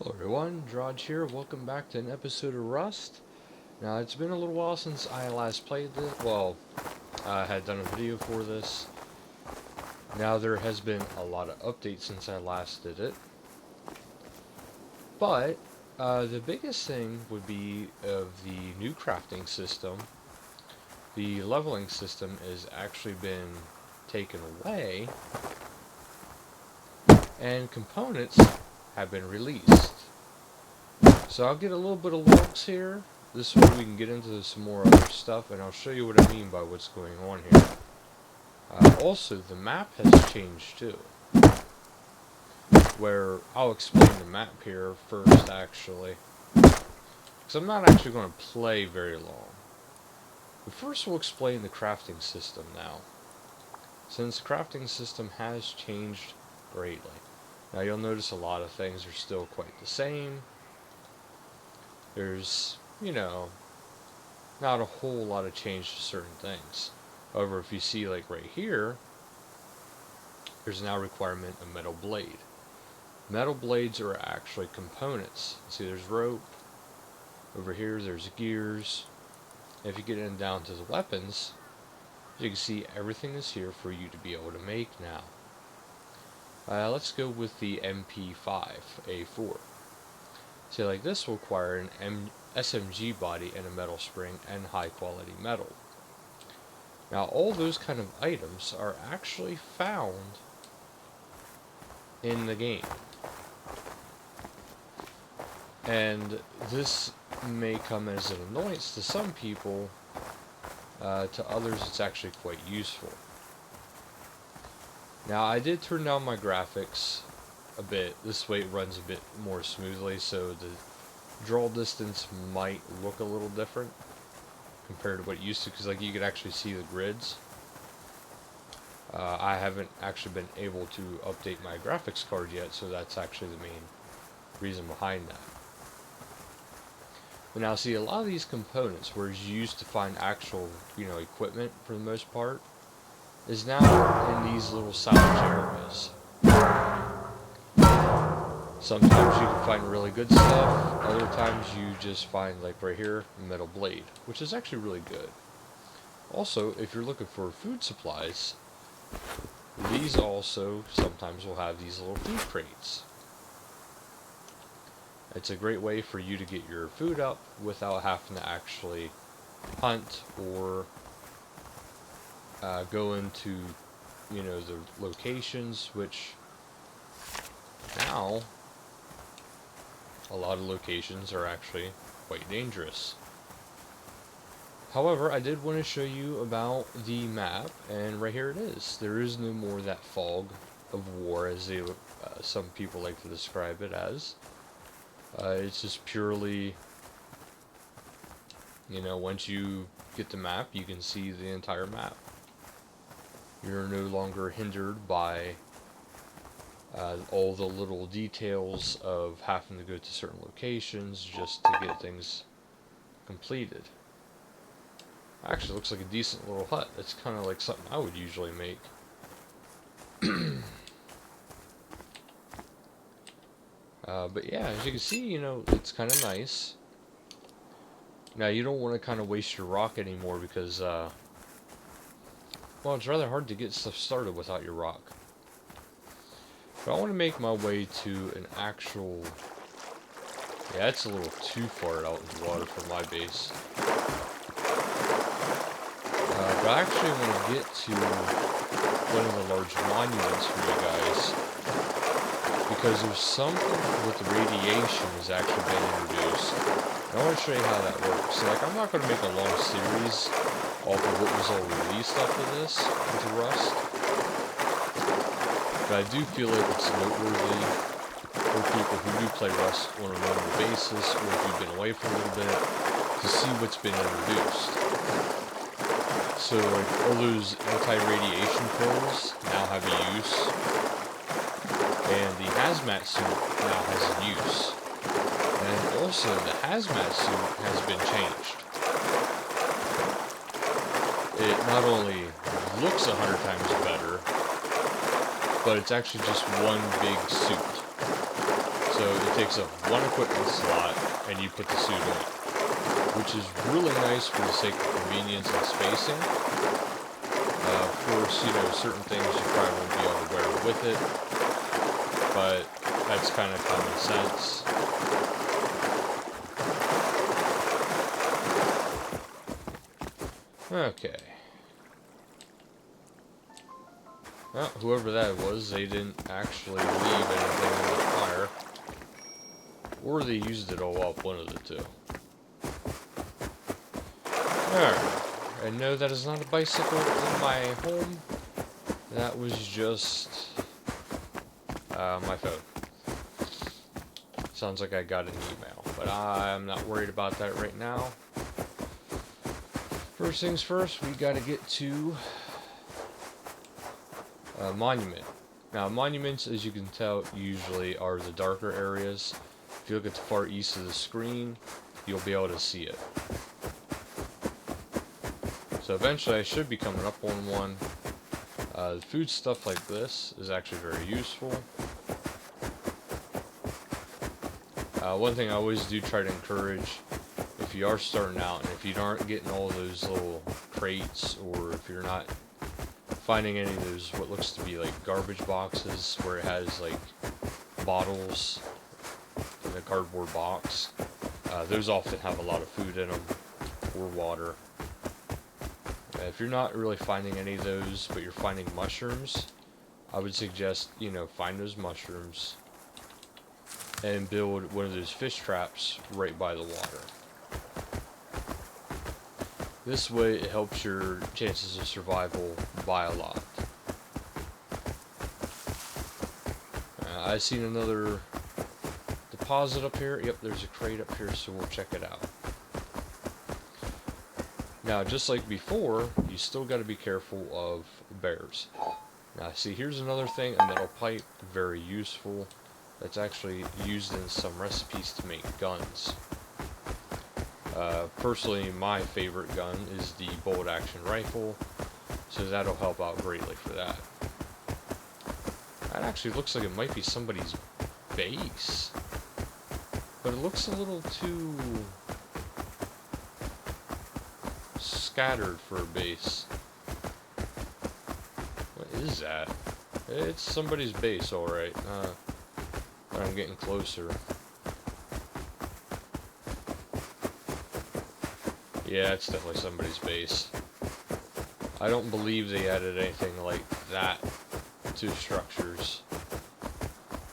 Hello everyone, Drodge here. Welcome back to an episode of Rust. Now, it's been a little while since I last played this. Well, I had done a video for this. Now, there has been a lot of updates since I last did it. But, the biggest thing would be of the new crafting system. The leveling system has actually been taken away, and components have been released. So I'll get a little bit of logs here. This way we can get into some more other stuff, and I'll show you what I mean by what's going on here. Also, the map has changed too. Where I'll explain the map here first, actually. Because I'm not actually going to play very long. But first we'll explain the crafting system now. Since the crafting system has changed greatly. Now you'll notice a lot of things are still quite the same. There's, not a whole lot of change to certain things. However, if you see like right here, there's now a requirement of metal blade. Metal blades are actually components. See, there's rope. Over here, there's gears. If you get in down to the weapons, you can see everything is here for you to be able to make now. Let's go with the MP5A4. See, like this will require an SMG body and a metal spring and high quality metal. Now, all those kind of items are actually found in the game. And this may come as an annoyance to some people. To others, it's actually quite useful. Now, I did turn down my graphics a bit. This way it runs a bit more smoothly, so the draw distance might look a little different compared to what it used to, because like you could actually see the grids. I haven't actually been able to update my graphics card yet, so that's actually the main reason behind that. But now, see, a lot of these components, where you used to find actual, equipment for the most part, is now in these little salvage areas. Sometimes you can find really good stuff, other times you just find, like right here, a metal blade, which is actually really good. Also, if you're looking for food supplies, these also sometimes will have these little food crates. It's a great way for you to get your food up without having to actually hunt or go into, the locations, which now a lot of locations are actually quite dangerous. However, I did want to show you about the map, and right here it is. There is no more that fog of war, as some people like to describe it as. It's just purely, once you get the map, you can see the entire map. You're no longer hindered by all the little details of having to go to certain locations just to get things completed. Actually, looks like a decent little hut. It's kind of like something I would usually make. But yeah, as you can see, it's kind of nice. Now, you don't want to kind of waste your rock anymore because, well, it's rather hard to get stuff started without your rock. But I want to make my way to an actual... Yeah, it's a little too far out in the water for my base. But I actually want to get to one of the large monuments for you guys. Because there's something with the radiation has actually been introduced. And I want to show you how that works. So, like, I'm not going to make a long series off of what was all released after this into Rust. But I do feel like it's noteworthy for people who do play Rust on a normal basis, or if you've been away for a little bit, to see what's been introduced. So, like, all those anti-radiation pills now have a use. And the hazmat suit now has a use. And also, the hazmat suit has been changed. It not only looks 100 times better, but it's actually just one big suit. So it takes up one equipment slot, and you put the suit on, which is really nice for the sake of convenience and spacing. Of course, you know, certain things you probably won't be able to wear with it, but that's kind of common sense. Okay. Well, whoever that was, they didn't actually leave anything in the fire. Or they used it all up, one of the two. Alright. And no, that is not a bicycle in my home. That was just my phone. Sounds like I got an email, but I'm not worried about that right now. First things first, we gotta get to Monument. Now, monuments, as you can tell, usually are the darker areas. If you look at the far east of the screen, you'll be able to see it. So eventually I should be coming up on one. The food stuff like this is actually very useful. One thing I always do try to encourage, if you are starting out, and if you aren't getting all those little crates, or if you're not finding any of those what looks to be like garbage boxes where it has like bottles in a cardboard box, those often have a lot of food in them, or water. If you're not really finding any of those, but you're finding mushrooms, I would suggest, you know, find those mushrooms and build one of those fish traps right by the water. This way it helps your chances of survival by a lot. I've seen another deposit up here. Yep, there's a crate up here, so we'll check it out. Now, just like before, you still got to be careful of bears. Now, see, here's another thing, a metal pipe, very useful. That's actually used in some recipes to make guns. Personally, my favorite gun is the bolt action rifle, so that'll help out greatly for that. That actually looks like it might be somebody's base, but it looks a little too scattered for a base. What is that? It's somebody's base, alright. But I'm getting closer. Yeah, it's definitely somebody's base. I don't believe they added anything like that to structures.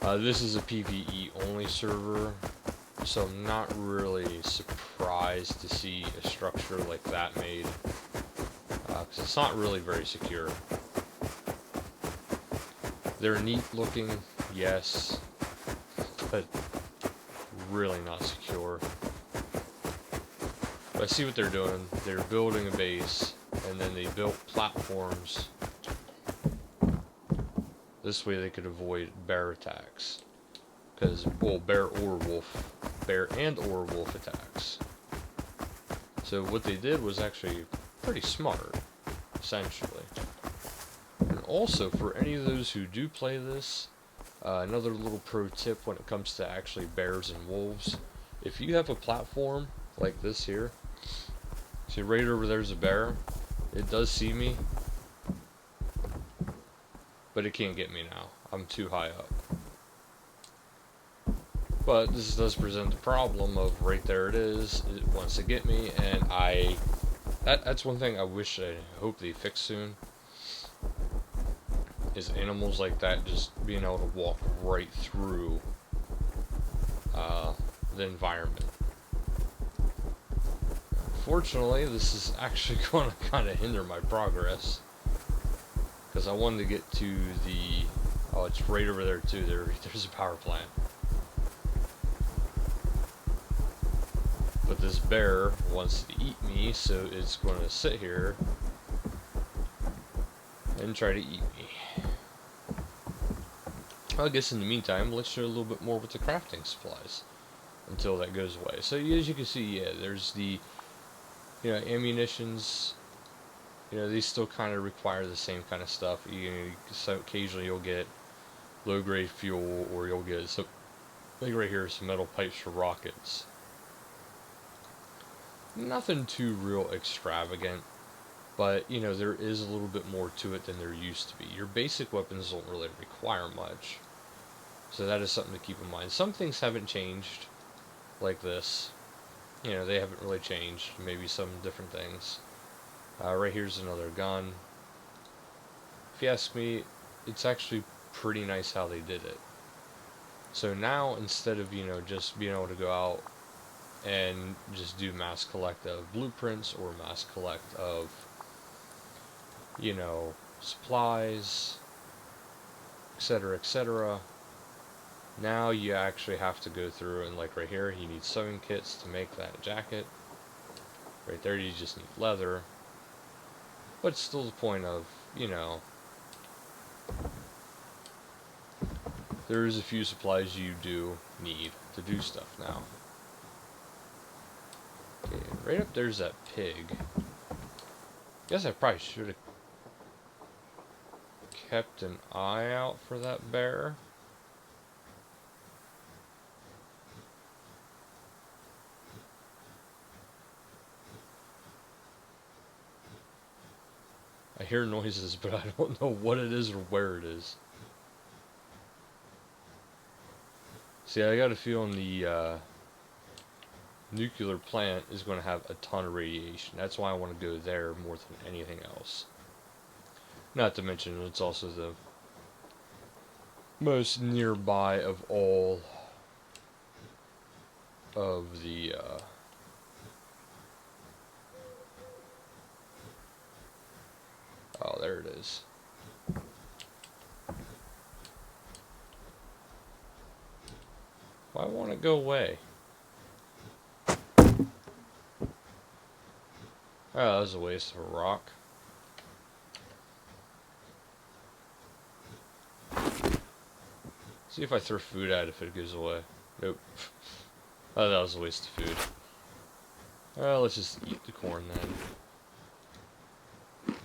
This is a PvE only server, so I'm not really surprised to see a structure like that made, because it's not really very secure. They're neat looking, yes, but really not secure. But I see what they're doing. They're building a base, and then they built platforms. This way they could avoid bear attacks. Because, well, bear and or wolf attacks. So what they did was actually pretty smart, essentially. And also, for any of those who do play this, another little pro tip when it comes to actually bears and wolves, if you have a platform like this here, see right over there's a bear, it does see me, but it can't get me now. I'm too high up. But this does present the problem of right there it is, it wants to get me, and that's one thing I hope they fix soon, is animals like that just being able to walk right through the environment. Unfortunately, this is actually going to kind of hinder my progress, because I wanted to get to the, oh, it's right over there too, there's a power plant. But this bear wants to eat me, so it's going to sit here and try to eat me. I guess in the meantime, let's show a little bit more with the crafting supplies until that goes away. So as you can see, yeah, there's the, you know, ammunitions. You know, these still kind of require the same kind of stuff. So occasionally you'll get low-grade fuel, or you'll get Like right here, some metal pipes for rockets. Nothing too real extravagant, but you know, there is a little bit more to it than there used to be. Your basic weapons don't really require much, so that is something to keep in mind. Some things haven't changed, like this. You know, they haven't really changed. Maybe some different things. Right here's another gun. If you ask me, it's actually pretty nice how they did it. So now, instead of, you know, just being able to go out and just do mass collect of blueprints or mass collect of, you know, supplies, etc., etc., now you actually have to go through and, like right here, you need sewing kits to make that jacket. Right there, you just need leather. But it's still the point of, you know, there's a few supplies you do need to do stuff now. Okay, right up there's that pig. Guess I probably should have kept an eye out for that bear. I hear noises, but I don't know what it is or where it is. See, I got a feeling the nuclear plant is going to have a ton of radiation. That's why I want to go there more than anything else. Not to mention, it's also the most nearby of all of the oh, there it is. Why won't it go away? Oh, that was a waste of a rock. See if I throw food at it if it goes away. Nope. Oh, that was a waste of food. Well, let's just eat the corn then.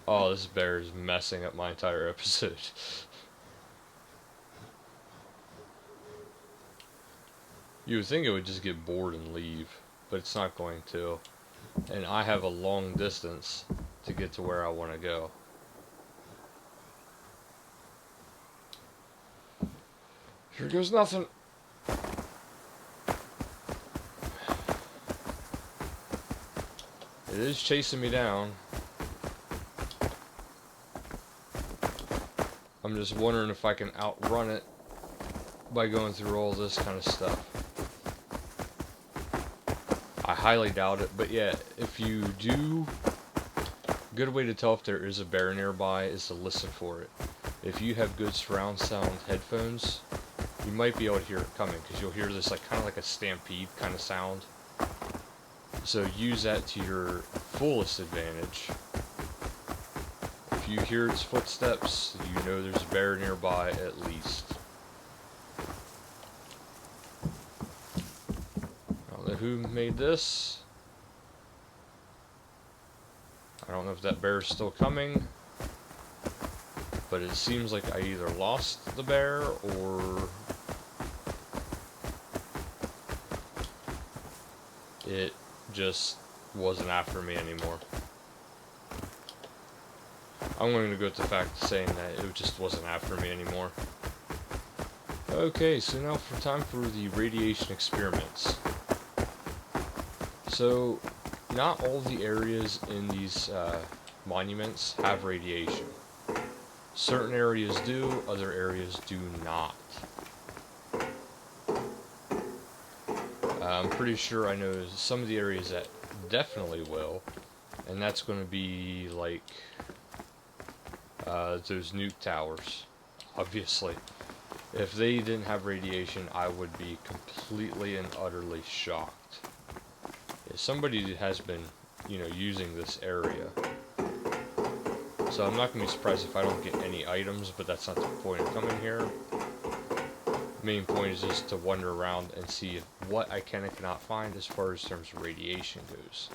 Oh, this bear is messing up my entire episode. You would think it would just get bored and leave, but it's not going to. And I have a long distance to get to where I want to go. Here goes nothing. It is chasing me down. I'm just wondering if I can outrun it by going through all this kind of stuff. I highly doubt it, but yeah, if you do, a good way to tell if there is a bear nearby is to listen for it. If you have good surround sound headphones, you might be able to hear it coming, because you'll hear this like kind of like a stampede kind of sound. So use that to your fullest advantage. If you hear its footsteps, you know there's a bear nearby at least. I don't know who made this. I don't know if that bear is still coming. But it seems like I either lost the bear or it just wasn't after me anymore. I'm going to go with the fact of saying that it just wasn't after me anymore. Okay, so now for time for the radiation experiments. So, not all the areas in these monuments have radiation. Certain areas do, other areas do not. I'm pretty sure I know some of the areas that definitely will, and that's going to be like those nuke towers, obviously. If they didn't have radiation, I would be completely and utterly shocked. If somebody has been, you know, using this area. So I'm not going to be surprised if I don't get any items, but that's not the point of coming here. Main point is just to wander around and see what I can and cannot find as far as terms of radiation goes.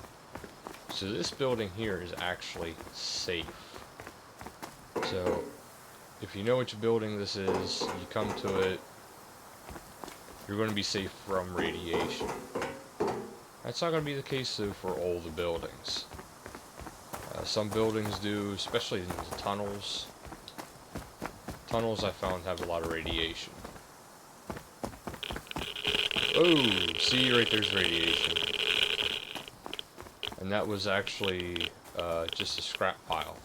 So this building here is actually safe. So if you know which building this is, you come to it, you're going to be safe from radiation. That's not going to be the case though for all the buildings. Some buildings do, especially in the tunnels. Tunnels I found have a lot of radiation. Oh, see right there's radiation. And that was actually just a scrap pile.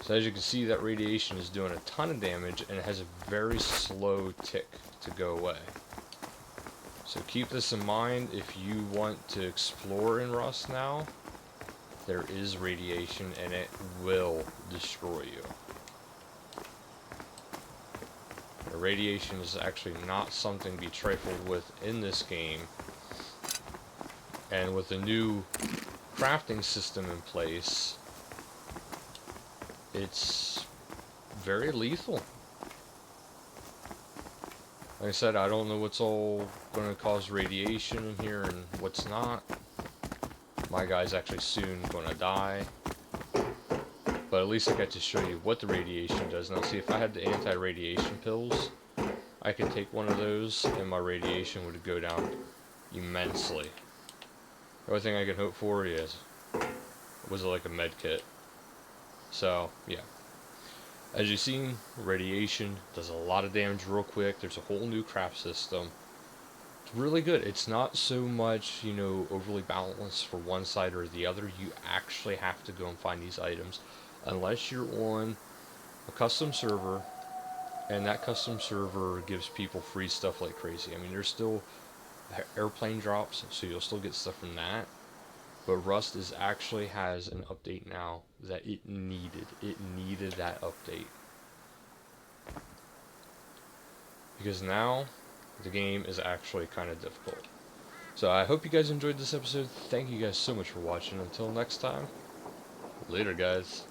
So as you can see, that radiation is doing a ton of damage, and it has a very slow tick to go away. So keep this in mind if you want to explore in Rust now. There is radiation, and it will destroy you. The radiation is actually not something to be trifled with in this game. And with the new crafting system in place, it's very lethal. Like I said, I don't know what's all going to cause radiation in here and what's not. My guy's actually soon going to die. But at least I got to show you what the radiation does. Now see, if I had the anti-radiation pills, I could take one of those and my radiation would go down immensely. The only thing I could hope for was like a med kit. So, yeah. As you've seen, radiation does a lot of damage real quick. There's a whole new craft system. It's really good. It's not so much, you know, overly balanced for one side or the other. You actually have to go and find these items. Unless you're on a custom server, and that custom server gives people free stuff like crazy. I mean, there's still airplane drops, so you'll still get stuff from that. But Rust actually has an update now that it needed. It needed that update. Because now, the game is actually kind of difficult. So I hope you guys enjoyed this episode. Thank you guys so much for watching. Until next time, later guys.